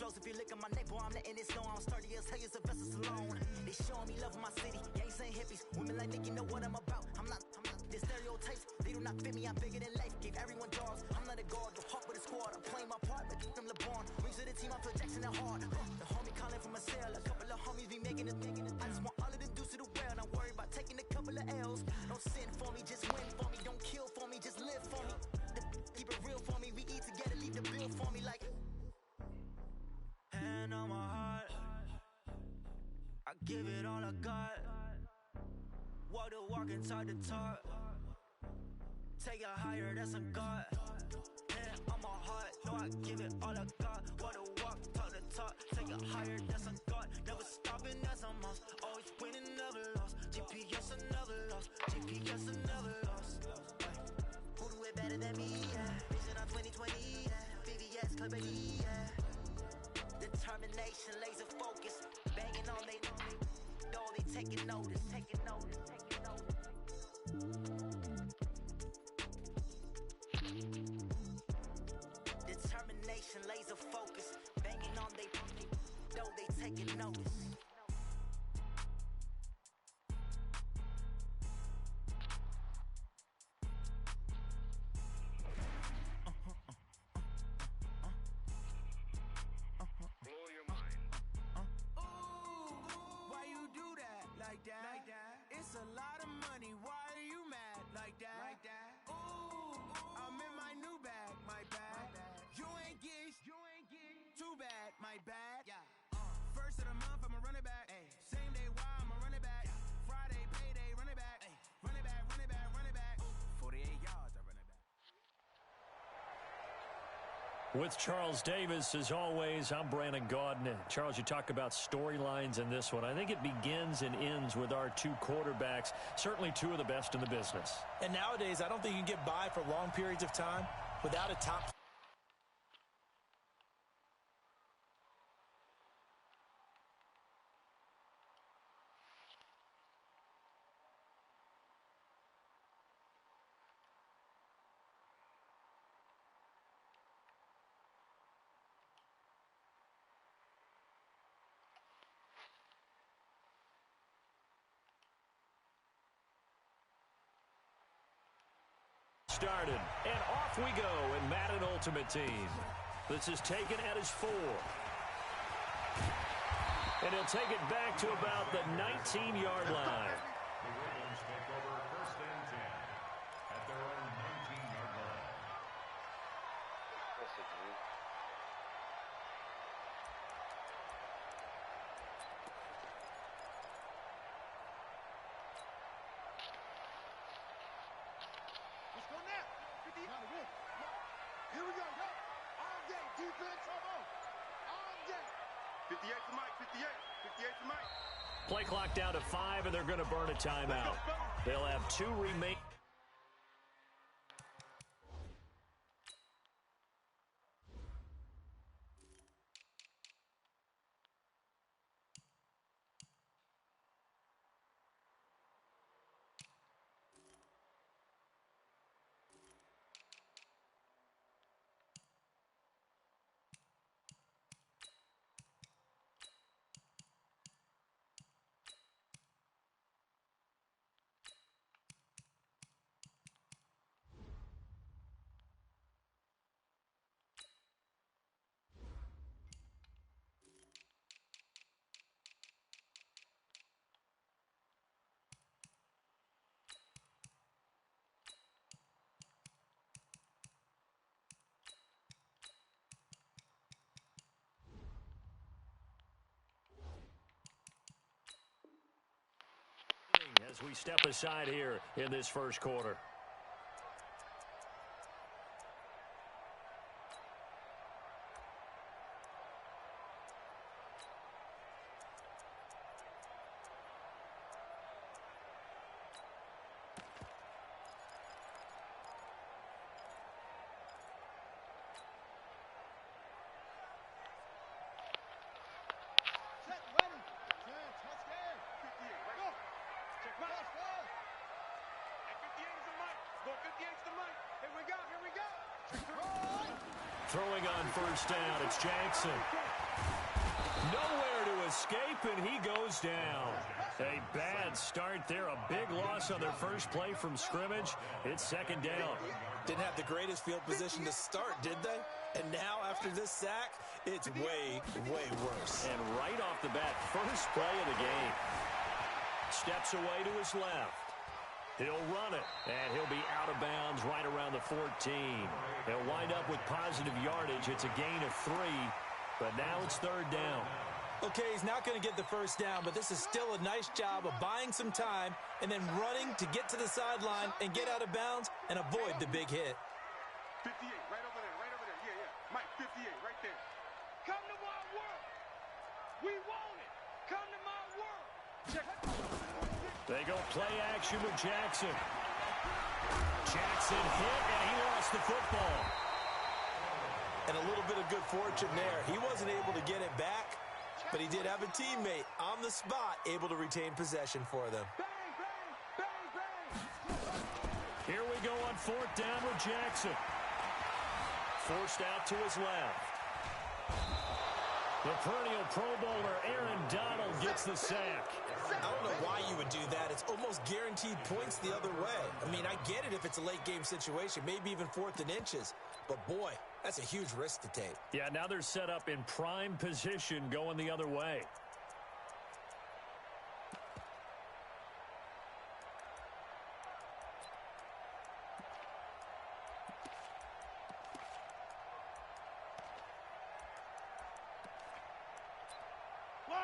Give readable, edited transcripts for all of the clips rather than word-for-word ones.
shows if you look at my neck, boy, I'm letting it snow. I'm sturdy as hell, as a vessel alone. They showing me love in my city. Gangs ain't hippies. Women like Nicki know what I'm about. I'm not. The stereotypes, they do not fit me. I'm bigger than life. Gave everyone jobs. I'm not a guard. The hawk with a squad. I'm playing my part, but them LeBron. Rings to the team, I feel Jackson and hard. The homie calling from a cell. A couple of homies be making it. I just want all of them dudes to the well. Not worry about taking a couple of L's. Don't sin for me, just win for me. Don't kill for me, just live for me. Keep it real for me. We eat together, leave the bill for me like. Hand on my heart, I give it all I got. Walk the walk and talk the talk. Take it higher, that's a God. Hand on my heart, no, I give it all I got. Walk the walk, talk the talk. Take it higher, that's a God. Never stopping, that's a must. Always winning, never lost. GPS, I never lost. GPS, I never lost. Who do it better than me? Yeah. Vision on 2020. Yeah. VVS, Clippity. Yeah. Determination, laser focus, banging on they door, they taking notice, taking notice, taking notice. Determination, laser focus, banging on they door, they taking notice. It's a lot of money, why are you mad like that? Ooh, I'm in my new bag, my bad. You ain't get too bad, my bad. First of the month, I'ma run it back. Same day, why I'ma run it back. Friday, payday, run it back. Run it back, run it back, run it back. 48 yards, I run it back. With Charles Davis, as always, I'm Brandon Gaudin. Charles, you talk about storylines in this one. I think it begins and ends with our two quarterbacks, certainly two of the best in the business. And nowadays, I don't think you can get by for long periods of time without a top. Started, and off we go in Madden Ultimate Team. This is taken at his 4. And he'll take it back to about the 19-yard line. The Ravens take over 1st and 10 at their own 19-yard line. Here we go. All day, defense, come on. All day. 58 to Mike, 58 to Mike. Play clock down to 5, and they're going to burn a timeout. They'll have 2 remaining. As we step aside here in this first quarter. Throwing on first down, it's Jackson. Nowhere to escape, and he goes down. A bad start there. A big loss on their first play from scrimmage. It's second down. Didn't have the greatest field position to start, did they? And now, after this sack, it's way, way worse. And right off the bat, first play of the game. Steps away to his left. He'll run it, and he'll be out of bounds right around the 14. He'll wind up with positive yardage. It's a gain of 3, but now it's third down. Okay, he's not going to get the first down, but this is still a nice job of buying some time and then running to get to the sideline and get out of bounds and avoid the big hit. 58, right over there, right over there. Yeah, yeah. Mike, 58, right there. Come to my world. We want it. Come to my world. Check. They go play action with Jackson. Jackson hit, and he lost the football. And a little bit of good fortune there. He wasn't able to get it back, but he did have a teammate on the spot able to retain possession for them. Bang, bang, bang, bang. Here we go on fourth down with Jackson. Forced out to his left. The perennial Pro Bowler Aaron Donald gets the sack. I don't know why you would do that. It's almost guaranteed points the other way. I mean, I get it if it's a late game situation, maybe even 4th and inches. But boy, that's a huge risk to take. Yeah, now they're set up in prime position going the other way.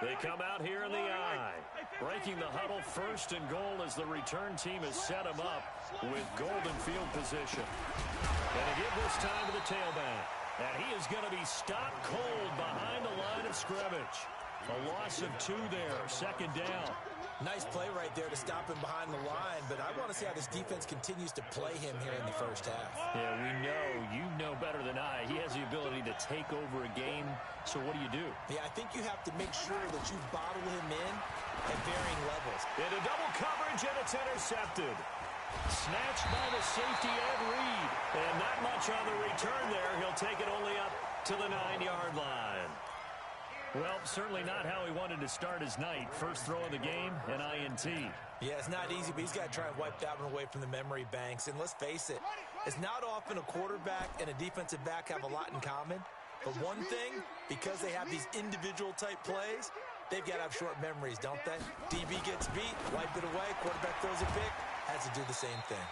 They come out here in the I. Breaking the huddle, first and goal as the return team has set him up with golden field position. And they give this time to the tailback. And he is going to be stopped cold behind the line of scrimmage. A loss of 2 there, second down. Nice play right there to stop him behind the line, but I want to see how this defense continues to play him here in the first half. Yeah, we know, you know better than I. He has the ability to take over a game, so what do? Yeah, I think you have to make sure that you bottle him in at varying levels. Into double coverage, and it's intercepted. Snatched by the safety Ed Reed. And not much on the return there. He'll take it only up to the 9-yard line. Well, certainly not how he wanted to start his night. First throw of the game, an INT. Yeah, it's not easy, but he's got to try and wipe that one away from the memory banks. And let's face it, it's not often a quarterback and a defensive back have a lot in common. But one thing, because they have these individual type plays, they've got to have short memories, don't they? DB gets beat, wipe it away, quarterback throws a pick, has to do the same thing.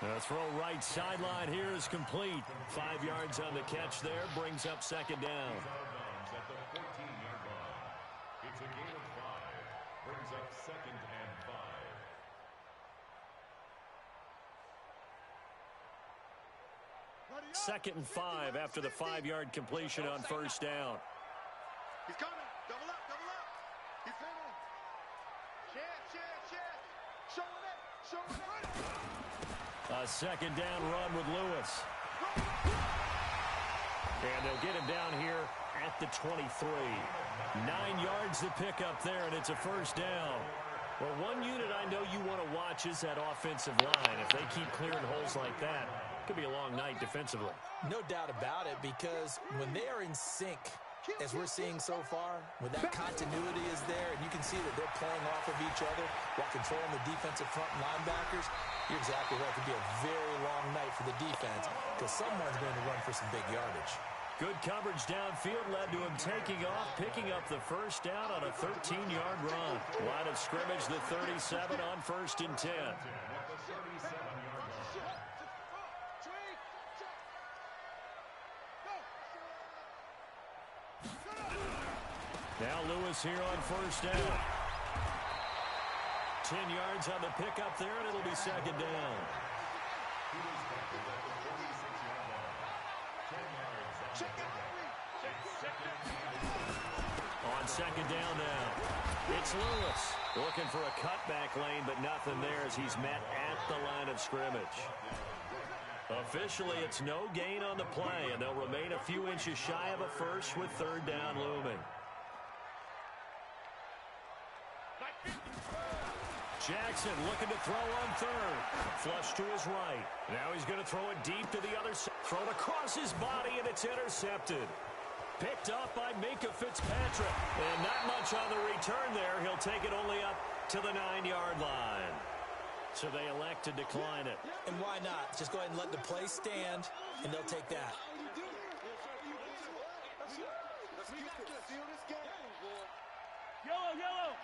The throw right sideline here is complete. 5 yards on the catch there, brings up second down. At the 14-yard line. It's a gain of 5. Brings up second and 5. Second and 5 after the 5-yard completion on first down. He's coming. Double up, double up. He's coming. Chance. Showing it. A second down run with Lewis. And they'll get him down here at the 23. 9 yards to pick up there, and it's a first down. Well, one unit I know you want to watch is that offensive line. If they keep clearing holes like that, it could be a long night defensively. No doubt about it, because when they are in sync, as we're seeing so far, when that continuity is there, and you can see that they're playing off of each other while controlling the defensive front linebackers, you're exactly right. It could be a very long night for the defense because someone's going to run for some big yardage. Good coverage downfield led to him taking off, picking up the first down on a 13-yard run. Line of scrimmage, the 37 on first and 10. Now Lewis here on first down. 10 yards on the pickup there, and it'll be second down. On second down now, it's Lewis looking for a cutback lane, but nothing there as he's met at the line of scrimmage. Officially, it's no gain on the play, and they'll remain a few inches shy of a first with third down looming. Jackson looking to throw on third. Flush to his right. Now he's going to throw it deep to the other side. Thrown across his body, and it's intercepted. Picked off by Minka Fitzpatrick. And not much on the return there. He'll take it only up to the 9-yard line. So they elect to decline it. And why not? Just go ahead and let the play stand, and they'll take that. Yellow.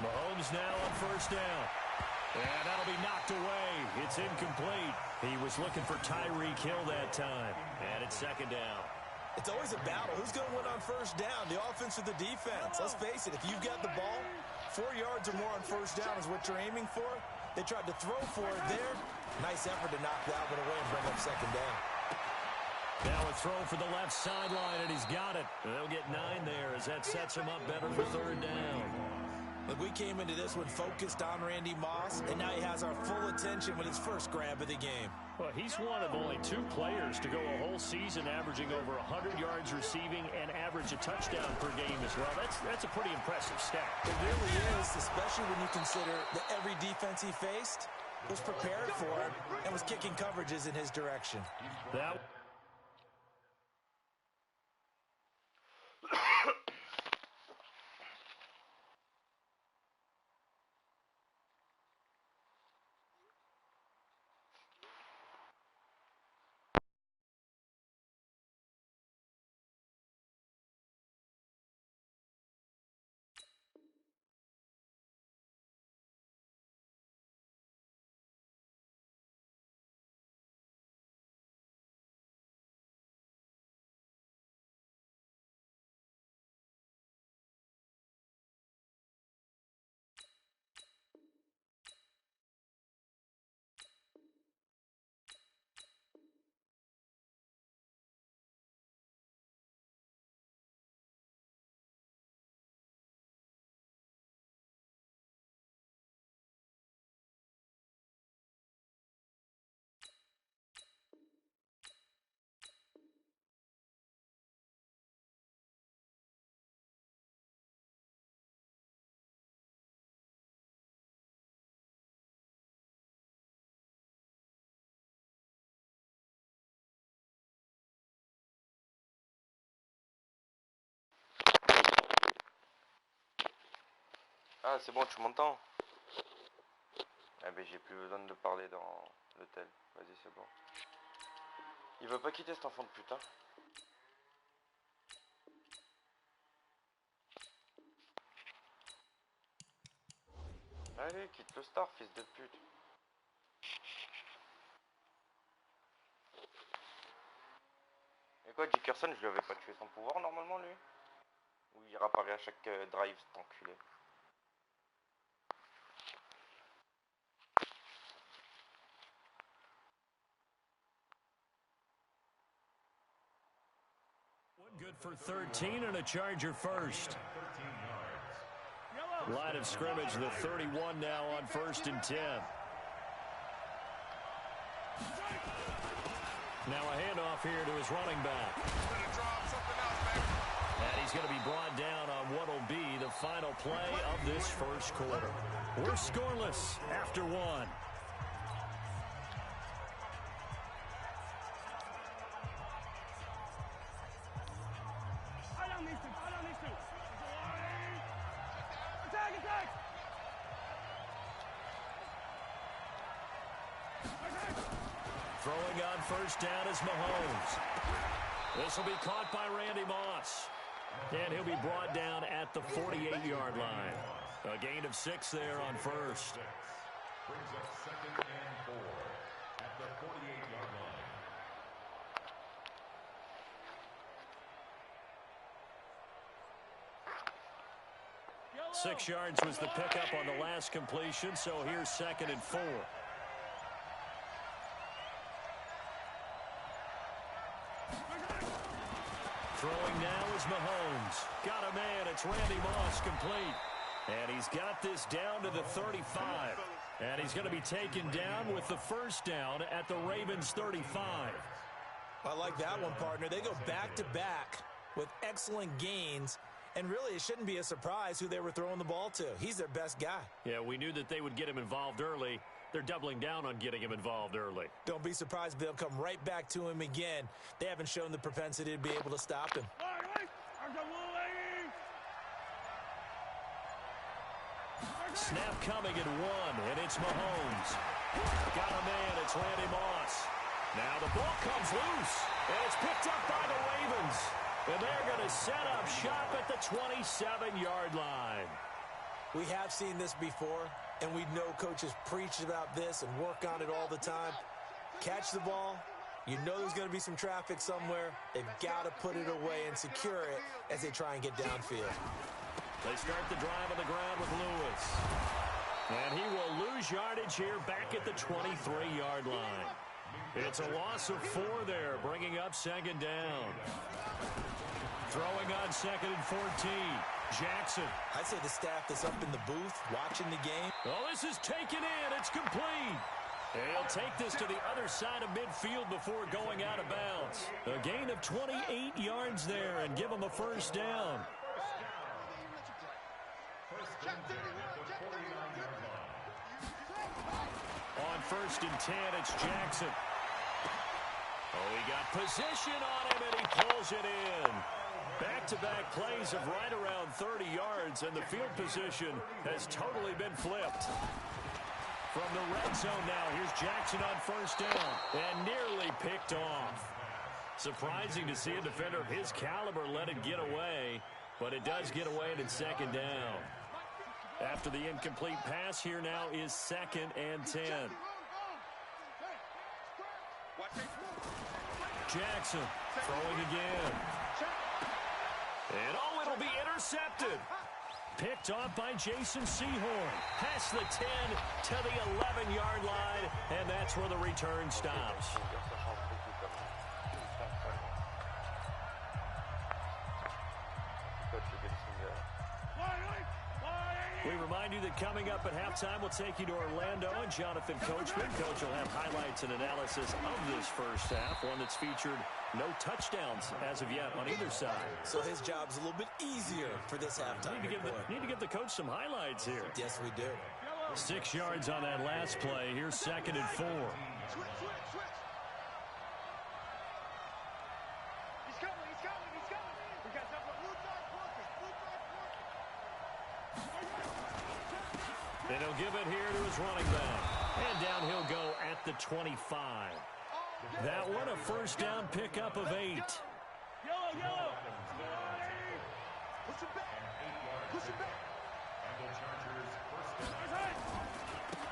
Mahomes now on first down. And that'll be knocked away. It's incomplete. He was looking for Tyreek Hill that time. And it's second down. It's always a battle. Who's going to win on first down, the offense or the defense? Let's face it, if you've got the ball, 4 yards or more on first down is what you're aiming for. They tried to throw for it there. Nice effort to knock that one away and bring up second down. Now a throw for the left sideline, and he's got it. They'll get 9 there as that sets him up better for third down. Look, we came into this one focused on Randy Moss, and now he has our full attention with his first grab of the game. Well, he's one of only 2 players to go a whole season averaging over 100 yards receiving and average a touchdown per game as well. That's a pretty impressive stat. It really is, especially when you consider that every defense he faced was prepared for him and was kicking coverages in his direction. That Ah, c'est bon, tu m'entends? Ah ben j'ai plus besoin de parler dans l'hôtel. Vas-y, c'est bon. Il veut pas quitter cet enfant de putain. Allez, quitte le star, fils de pute. Et quoi, Dickerson, je lui avais pas tué son pouvoir normalement, lui? Ou il réapparaît à chaque drive, cet enculé? good for 13 and a Charger first. Line of scrimmage, the 31 now on first and 10. Now a handoff here to his running back. And he's going to be brought down on what will be the final play of this first quarter. We're scoreless after 1. Throwing on first down is Mahomes. This will be caught by Randy Moss. And he'll be brought down at the 48-yard line. A gain of 6 there on first. Brings up 2nd and 4 at the 48-yard line. 6 yards was the pickup on the last completion, so here's 2nd and 4. Throwing now is Mahomes. Got a man. It's Randy Moss complete. And he's got this down to the 35. And he's going to be taken down with the first down at the Ravens' 35. I like that one, partner. They go back-to-back with excellent gains. And really, it shouldn't be a surprise who they were throwing the ball to. He's their best guy. Yeah, we knew that they would get him involved early. they're doubling down on getting him involved early. Don't be surprised if they'll come right back to him again. They haven't shown the propensity to be able to stop him. Snap coming at 1, and it's Mahomes. Got a man, it's Randy Moss. Now the ball comes loose, and it's picked up by the Ravens. And they're going to set up shop at the 27-yard line. We have seen this before, and we know coaches preach about this and work on it all the time. Catch the ball. You know there's going to be some traffic somewhere. They've got to put it away and secure it as they try and get downfield. They start the drive on the ground with Lewis. And he will lose yardage here back at the 23-yard line. It's a loss of 4 there, bringing up second down. Throwing on 2nd and 14. Jackson. I'd say the staff that's up in the booth watching the game. Oh, this is taken in. It's complete. He'll take this to the other side of midfield before going out of bounds. A gain of 28 yards there and give him a first down. On 1st and 10, it's Jackson. Oh, he got position on him, and he pulls it in. Back-to-back plays of right around 30 yards, and the field position has totally been flipped. From the red zone now, here's Jackson on 1st down, and nearly picked off. Surprising to see a defender of his caliber let it get away, but it does get away at 2nd down. After the incomplete pass, here now is 2nd and 10. Jackson throwing again. And oh, it'll be intercepted. Picked off by Jason Sehorn. Past the 10 to the 11-yard line, and that's where the return stops. We remind you that coming up at halftime, we'll take you to Orlando and Jonathan Coachman. Coach will have highlights and analysis of this first half, one that's featured no touchdowns as of yet on either side. So his job's a little bit easier for this halftime. Need to give the coach some highlights here. Yes, we do. 6 yards on that last play. Here's 2nd and 4. And he'll give it here to his running back. And down he'll go at the 25. That one, a first down pickup of 8. Yellow. Push it back.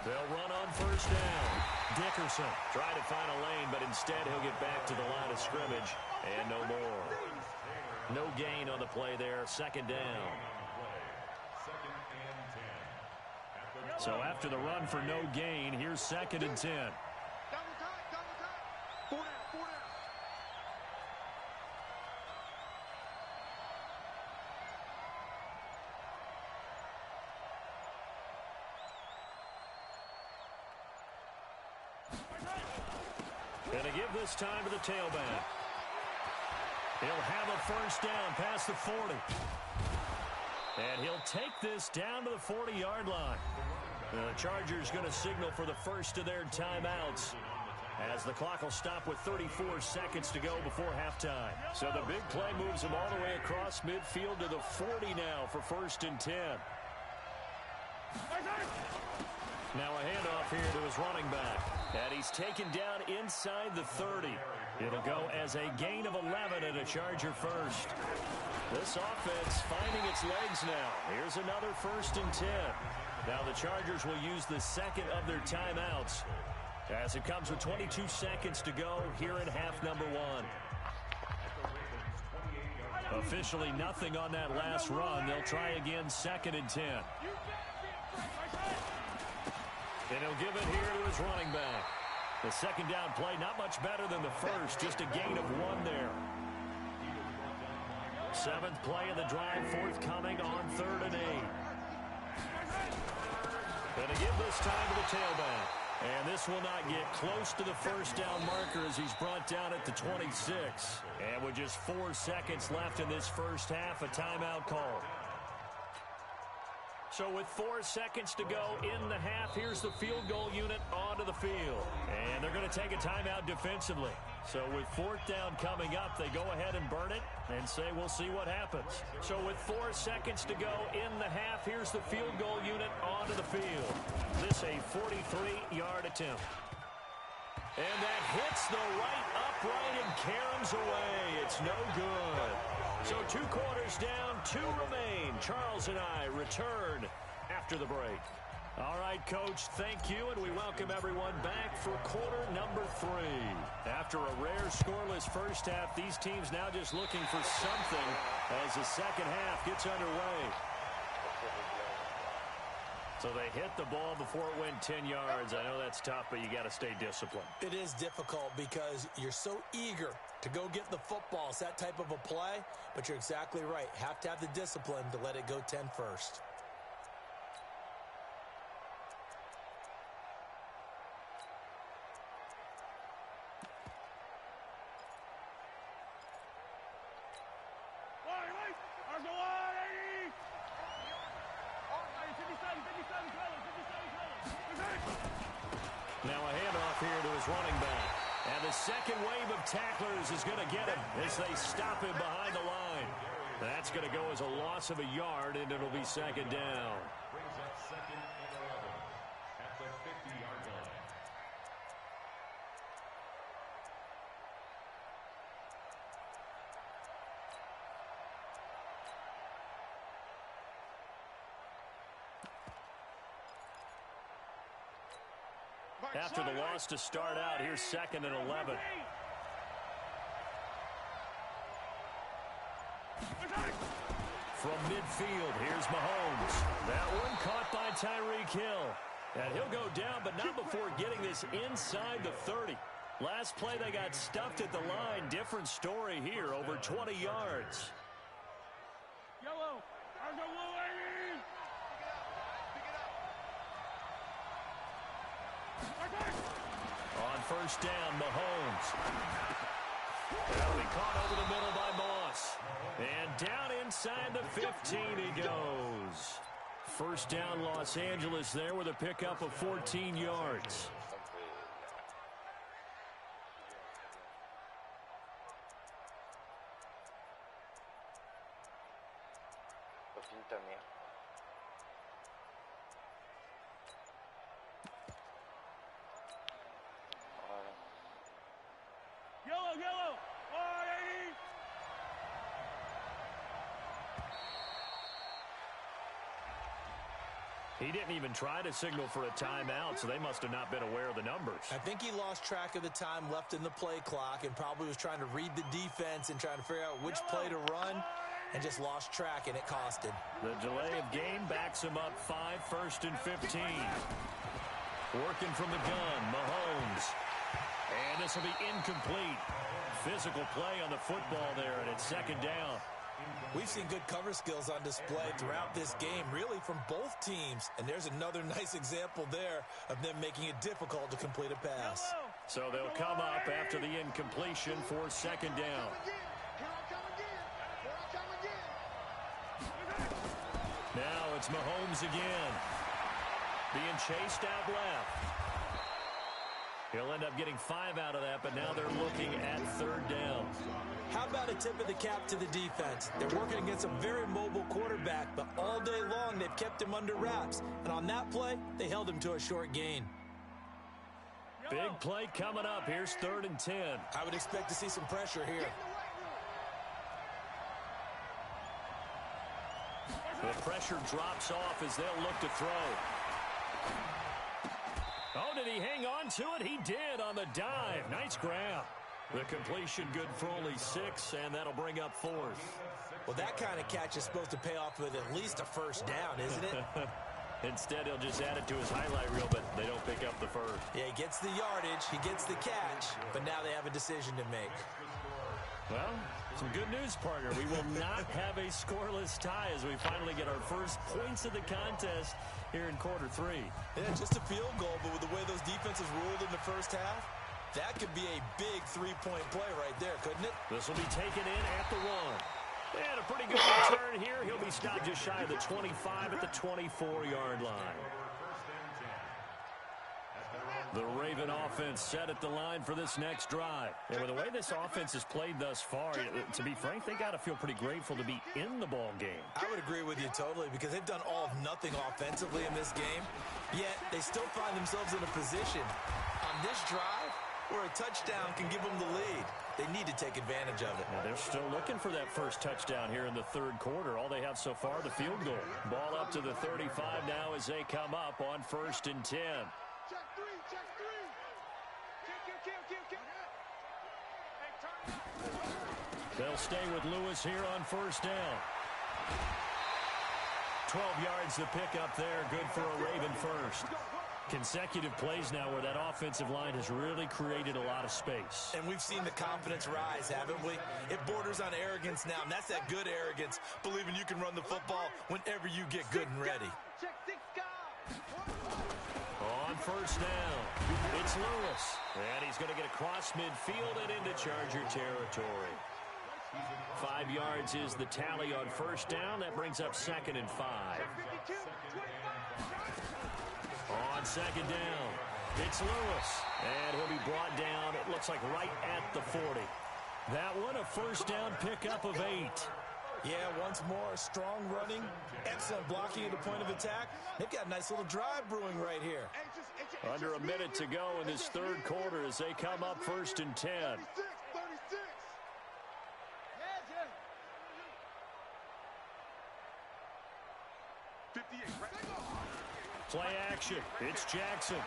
They'll run on 1st down. Dickerson trying to find a lane, but instead he'll get back to the line of scrimmage. And no more. No gain on the play there. 2nd down. So after the run for no gain, here's 2nd and 10. Gonna give this time to the tailback. He'll have a first down past the 40. And he'll take this down to the 40-yard line. The Chargers going to signal for the first of their timeouts as the clock will stop with 34 seconds to go before halftime. So the big play moves him all the way across midfield to the 40 now for 1st and 10. Now a handoff here to his running back. And he's taken down inside the 30. It'll go as a gain of 11 and a Charger first. This offense finding its legs now. Here's another 1st and 10. Now the Chargers will use the second of their timeouts as it comes with 22 seconds to go here in half number 1. Officially nothing on that last run. They'll try again 2nd and 10. And he'll give it here to his running back. The 2nd down play, not much better than the first, just a gain of 1 there. 7th play of the drive forthcoming on 3rd and 8. And to give this time to the tailback. And this will not get close to the first down marker as he's brought down at the 26. And with just 4 seconds left in this first half, a timeout call. So with 4 seconds to go in the half, here's the field goal unit onto the field. And they're going to take a timeout defensively. So with 4th down coming up, they go ahead and burn it and say we'll see what happens. So with 4 seconds to go in the half, here's the field goal unit onto the field. This a 43-yard attempt. And that hits the right upright and caroms away. It's no good. So 2 quarters down, 2 remain. Charles and I return after the break. All right, Coach, thank you, and we welcome everyone back for quarter number 3. After a rare scoreless first half, these teams now just looking for something as the second half gets underway. So they hit the ball before it went 10 yards. I know that's tough, but you got to stay disciplined. It is difficult because you're so eager to go get the football. It's that type of a play, but you're exactly right. Have to have the discipline to let it go 10 first. Now a handoff here to his running back. And the second wave of tacklers is going to get him as they stop him behind the line. That's going to go as a loss of a yard, and it'll be second down. Brings up 2nd and 11 at the 50-yard line. After the loss to start out, here's 2nd and 11. From midfield, here's Mahomes. That one caught by Tyreek Hill. And he'll go down, but not before getting this inside the 30. Last play, they got stuffed at the line. Different story here, over 20 yards. Yellow. On first down, Mahomes. That'll be caught over the middle by Moss. And down inside the 15 he goes. First down, Los Angeles there with a pickup of 14 yards. Yellow. He didn't even try to signal for a timeout, so they must have not been aware of the numbers. I think he lost track of the time left in the play clock and probably was trying to read the defense and trying to figure out which play to run and just lost track, and it cost him. The delay of game backs him up 5, 1st and 15. Working from the gun, Mahomes. And this will be incomplete. Physical play on the football there, and it's 2nd down. We've seen good cover skills on display throughout this game, really from both teams. And there's another nice example there of them making it difficult to complete a pass. So they'll come up after the incompletion for 2nd down. Now it's Mahomes again. Being chased out left. He'll end up getting 5 out of that, but now they're looking at 3rd down. How about a tip of the cap to the defense? They're working against a very mobile quarterback, but all day long they've kept him under wraps. And on that play, they held him to a short gain. Big play coming up. Here's 3rd and 10. I would expect to see some pressure here. The pressure drops off as they'll look to throw. Oh, did he hang on to it? He did on the dive. Nice grab. The completion good for only 6, and that'll bring up 4th. Well, that kind of catch is supposed to pay off with at least a 1st down, isn't it? Instead, he'll just add it to his highlight reel, but they don't pick up the 1st. Yeah, he gets the yardage, he gets the catch, but now they have a decision to make. Well, some good news, partner. We will not have a scoreless tie as we finally get our first points of the contest here in quarter 3. Yeah, just a field goal, but with the way those defenses ruled in the first half, that could be a big 3-point play right there, couldn't it? This will be taken in at the 1. And a pretty good return here. He'll be stopped just shy of the 25 at the 24-yard line. The Raven offense set at the line for this next drive. And with the way this offense has played thus far, to be frank, they got to feel pretty grateful to be in the ball game. I would agree with you totally because they've done all of nothing offensively in this game, yet they still find themselves in a position on this drive where a touchdown can give them the lead. They need to take advantage of it. Now they're still looking for that first touchdown here in the third quarter. All they have so far, the field goal. Ball up to the 35 now as they come up on 1st and 10. Check three. They'll stay with Lewis here on 1st down. 12 yards to pick up there. Good for a Raven first. Consecutive plays now where that offensive line has really created a lot of space. And we've seen the confidence rise, haven't we? It borders on arrogance now, and that's that good arrogance, believing you can run the football whenever you get good and ready. On 1st down, it's Lewis. And he's going to get across midfield and into Charger territory. 5 yards is the tally on 1st down. That brings up 2nd and 5. On 2nd down, it's Lewis. And he'll be brought down, it looks like right at the 40. That one, a 1st down pickup of 8. Yeah, once more, strong running, excellent blocking at the point of attack. They've got a nice little drive brewing right here. Under a minute to go in this third quarter as they come up 1st and 10. 58, right? Play action. It's Jackson.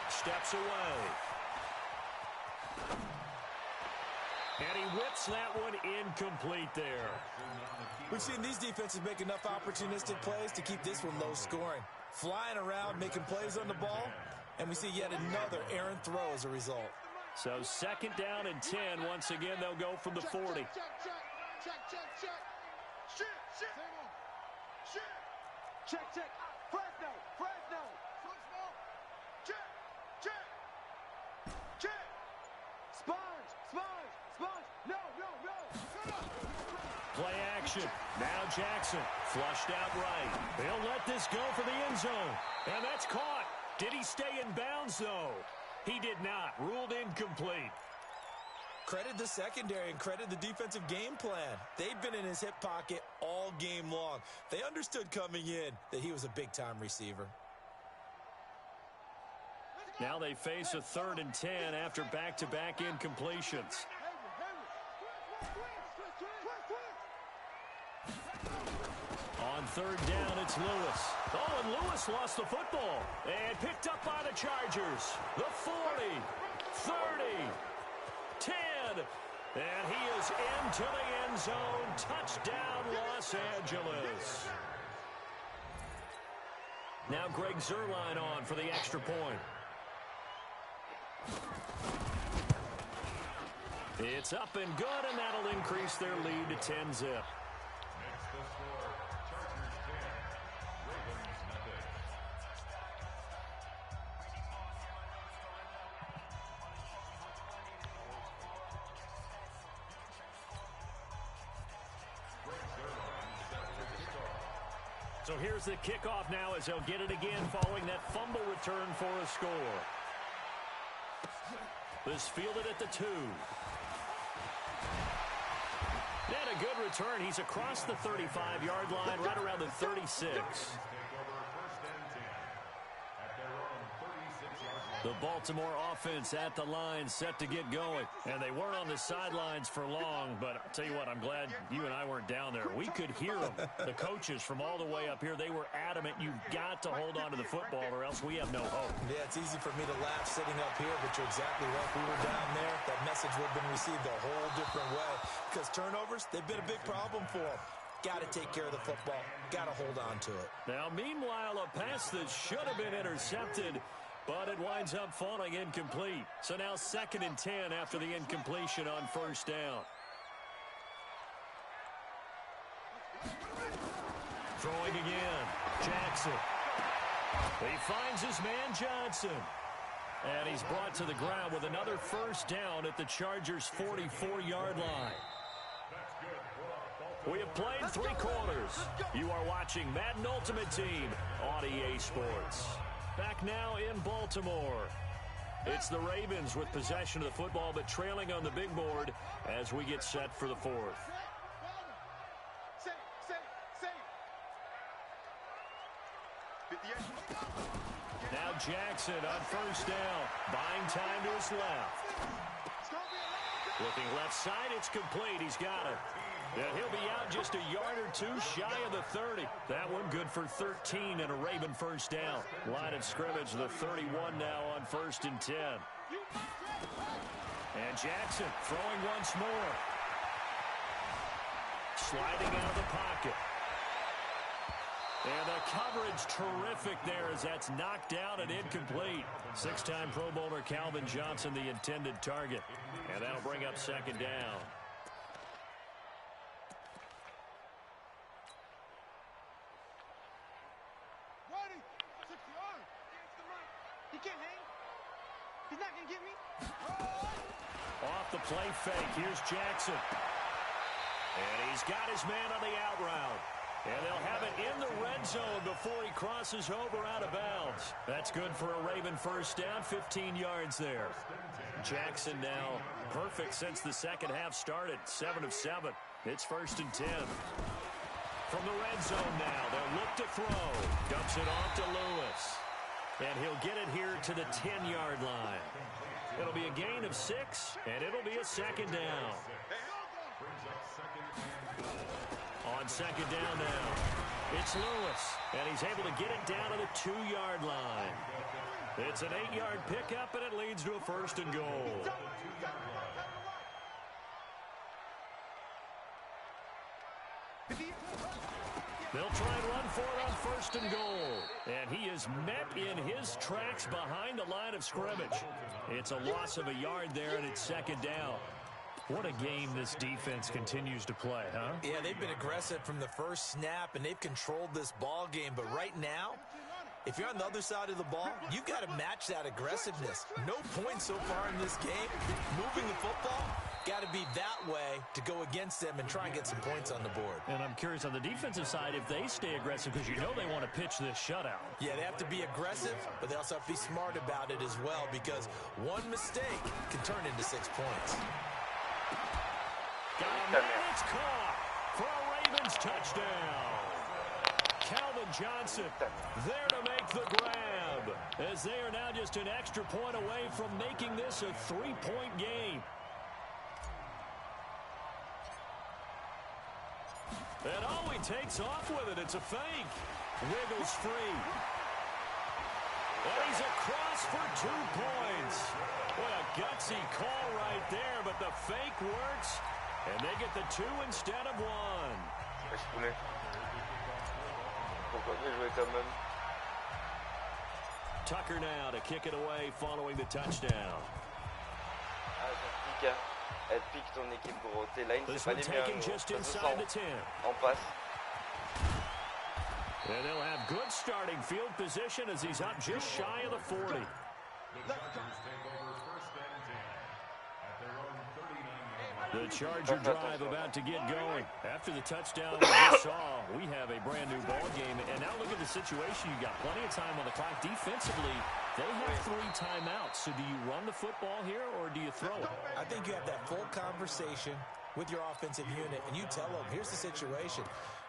Steps away. And he whips that one incomplete there. We've seen these defenses make enough opportunistic plays to keep this one low scoring. Flying around, making plays on the ball, and we see yet another errant throw as a result. So 2nd down and 10. Once again, they'll go from the 40. Check. Fresno. Check. Sponge. No. Play action. Now Jackson. Flushed out right. They'll let this go for the end zone. And that's caught. Did he stay in bounds, though? He did not. Ruled incomplete. Credit the secondary and credit the defensive game plan. They've been in his hip pocket all game long. They understood coming in that he was a big-time receiver. Now they face a 3rd and 10 after back-to-back incompletions. On 3rd down, it's Lewis. Oh, and Lewis lost the football. And picked up by the Chargers. The 40, 30, 10. And he is into the end zone. Touchdown, Los Angeles. Now Greg Zuerlein on for the extra point. It's up and good, and that'll increase their lead to 10-zip. Makes the score Chargers 10, Ravens nothing. So here's the kickoff now as they'll get it again following that fumble return for a score. This fielded at the 2. And a good return. He's across the 35-yard line, right around the 36. The Baltimore offense at the line, set to get going. And they weren't on the sidelines for long, but I'll tell you what, I'm glad you and I weren't down there. We could hear them. The coaches from all the way up here, they were adamant, you've got to hold on to the football or else we have no hope. Yeah, it's easy for me to laugh sitting up here, but you're exactly right. If we were down there, that message would have been received a whole different way. Because turnovers, they've been a big problem for them. Got to take care of the football. Got to hold on to it. Now, meanwhile, a pass that should have been intercepted, but it winds up falling incomplete. So now 2nd and 10 after the incompletion on 1st down. Throwing again. Jackson. He finds his man Johnson. And he's brought to the ground with another 1st down at the Chargers' 44-yard line. That's good for a We have played 3 quarters. You are watching Madden Ultimate Team on EA Sports. Back now in Baltimore. It's the Ravens with possession of the football, but trailing on the big board as we get set for the 4th. Now Jackson on first down. Buying time to his left. Looking left side, it's complete. He's got it. And he'll be out just a yard or 2 shy of the 30. That one good for 13 and a Raven first down. Line of scrimmage, the 31 now on 1st and 10. And Jackson throwing once more. Sliding out of the pocket. And the coverage terrific there as that's knocked out and incomplete. 6-time Pro Bowler Calvin Johnson, the intended target. And that'll bring up 2nd down. He can't hang. He's not going to get me. Off the play fake. Here's Jackson. And he's got his man on the out route. And they'll have it in the red zone before he crosses over out of bounds. That's good for a Raven first down, 15 yards there. Jackson now perfect since the second half started, 7 of 7. It's 1st and 10. From the red zone now, they'll look to throw. Dumps it off to Lewis. And he'll get it here to the 10-yard line. It'll be a gain of 6, and it'll be a 2nd down. On 2nd down now, it's Lewis, and he's able to get it down to the 2-yard line. It's an 8-yard pickup, and it leads to a 1st and goal. They'll try and run for it on 1st and goal. And he is met in his tracks behind the line of scrimmage. It's a loss of a yard there, and it's 2nd down. What a game this defense continues to play, huh? Yeah, they've been aggressive from the first snap, and they've controlled this ball game. But right now, if you're on the other side of the ball, you've got to match that aggressiveness. No points so far in this game. Moving the football, got to be that way to go against them and try and get some points on the board. And I'm curious on the defensive side if they stay aggressive, because you know they want to pitch this shutout. Yeah, they have to be aggressive, but they also have to be smart about it as well, because one mistake can turn into 6 points. Got a man, it's caught for a Ravens touchdown. Calvin Johnson there to make the grab, as they are now just an extra point away from making this a 3-point game. And oh, he takes off with it. It's a fake. Wiggles free. And he's across for 2 points. What a gutsy call right there, but the fake works. And they get the 2 instead of 1. Tucker now to kick it away following the touchdown. Elle pique ton équipe, gros. Tes lines, c'est pas les miens, just inside the 10. En passe. And they'll have good starting field position as he's up just shy of the 40. The Charger drive about to get going. After the touchdown we just saw, we have a brand new ball game. And now look at the situation. You got plenty of time on the clock. Defensively, they have 3 timeouts. So do you run the football here or do you throw it? I think you have that full conversation with your offensive unit, and you tell them, here's the situation.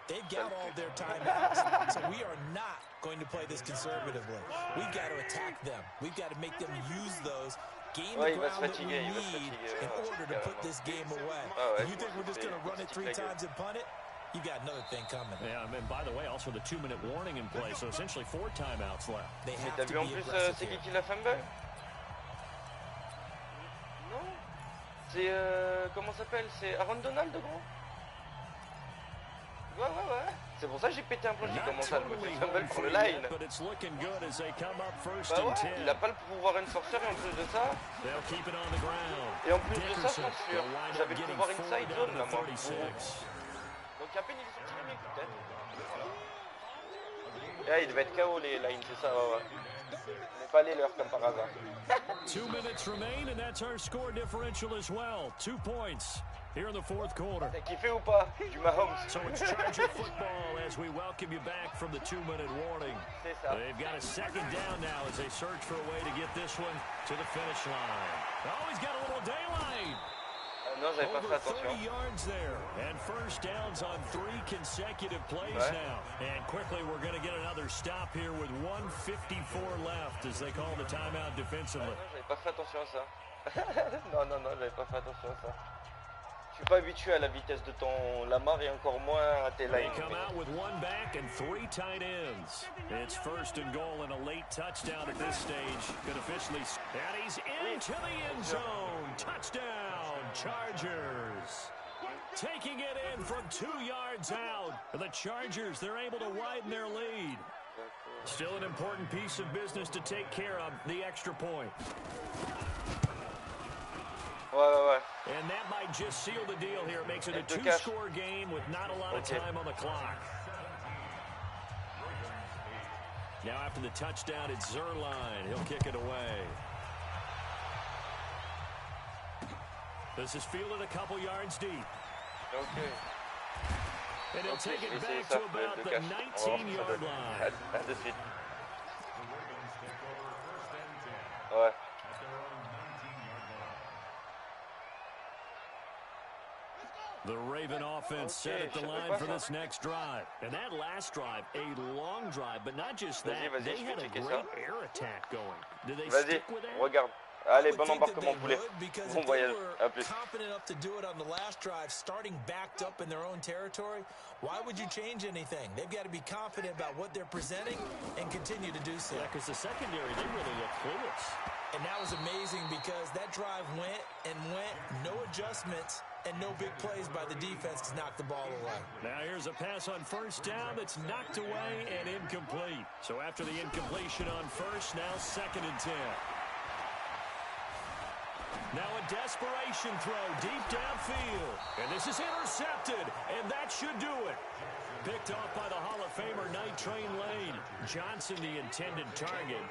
They've got all their timeouts, so we are not going to play this conservatively. We've got to attack them. We've got to make them use those. Gain the ground that we need in order to put this game away. If you think we're just going to run it 3 times and punt it, you've got another thing coming. Yeah, and by the way, also the 2-minute warning in play, so essentially 4 timeouts left. They have to be aggressive c'est qui l'a fumble? Non. C'est, comment ça s'appelle? C'est Aaron Donald, gros? Ouais. C'est pour ça que j'ai pété un plomb, j'ai commencé à le fumble pour le line. Bah ouais, il a pas le pouvoir enforcer et en plus de ça... Et en plus de ça, censure. J'avais le pouvoir inside zone là, moi. Donc à peine il est sorti le mec, peut-être. Ah, il devait être KO les lines, c'est ça, ouais. On n'est pas les leurs comme par hasard. 2 minutes remain, and that's our score differential as well. 2 points here in the fourth quarter. T'as kiffé ou pas? Du Mahomes. So it's Charger football as we welcome you back from the 2-minute warning. C'est ça. They've got a second down now as they search for a way to get this one to the finish line. Oh, he's got a little daylight. Non, j'avais pas fait Over 30 attention. yards there, and first downs on 3 consecutive plays now. And quickly, we're going to get another stop here with 1:54 left as they call the timeout defensively. Non, j'avais pas fait attention à ça. non, j'avais pas fait attention à ça. Je suis pas habitué à la vitesse de ton Lamar et encore moins à tes They lines. come out with 1 back and 3 tight ends. It's first and goal and a late touchdown at this stage. Could officially, and he's into the end zone. Touchdown, Chargers. Taking it in from 2 yards out. The Chargers, they're able to widen their lead. Still an important piece of business to take care of, the extra point. Ouais. And that might just seal the deal here. It makes it a Et 2-score game with not a lot of time on the clock. Now after the touchdown, it's Zerline. He'll kick it away. This is fielded a couple yards deep. Ok. And he'll take it je vais essayer back ça, to about le the cache. 19-yard line. À de suite. Ouais. The Raven offense set at the line for this next drive. And that last drive, a long drive, but not just that, Vas-y, they je had vais a checker great ça. air attack going. Did they Vas-y, stick with that? regarde. Allez, bon embarquement, poulet. Bon voyage. À plus. Confident enough to do it on the last drive, starting backed up in their own territory, why would you change anything? They've got to be confident about what they're presenting and continue to do so. Yeah, because the secondary, they really look clueless. And that was amazing because that drive went, no adjustments, and no big plays by the defense to knock the ball away. Now here's a pass on first down that's knocked away and incomplete. So after the incompletion on first, now 2nd and 10. Now a desperation throw deep downfield. And this is intercepted, and that should do it. Picked off by the Hall of Famer Night Train Lane. Johnson, the intended target.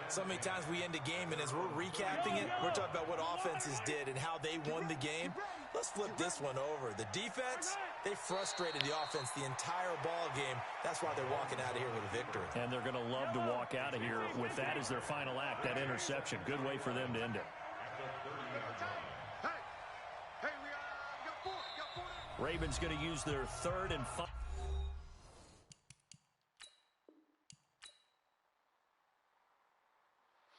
So many times we end a game, and as we're recapping it, we're talking about what offenses did and how they won the game. Let's flip this one over. The defense, they frustrated the offense the entire ball game. That's why they're walking out of here with a victory. And they're going to love to walk out of here with that as their final act, that interception. Good way for them to end it. Ravens going to use their 3rd and 5.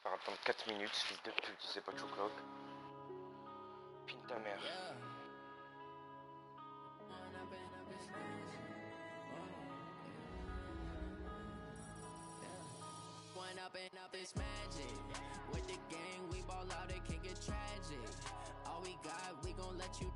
Faire attendre 4 minutes, fils de pute, tu sais pas de chocolat. Pine ta mère. Up this magic. With the gang, we ball out, it can get tragic. All we got, we gon' let you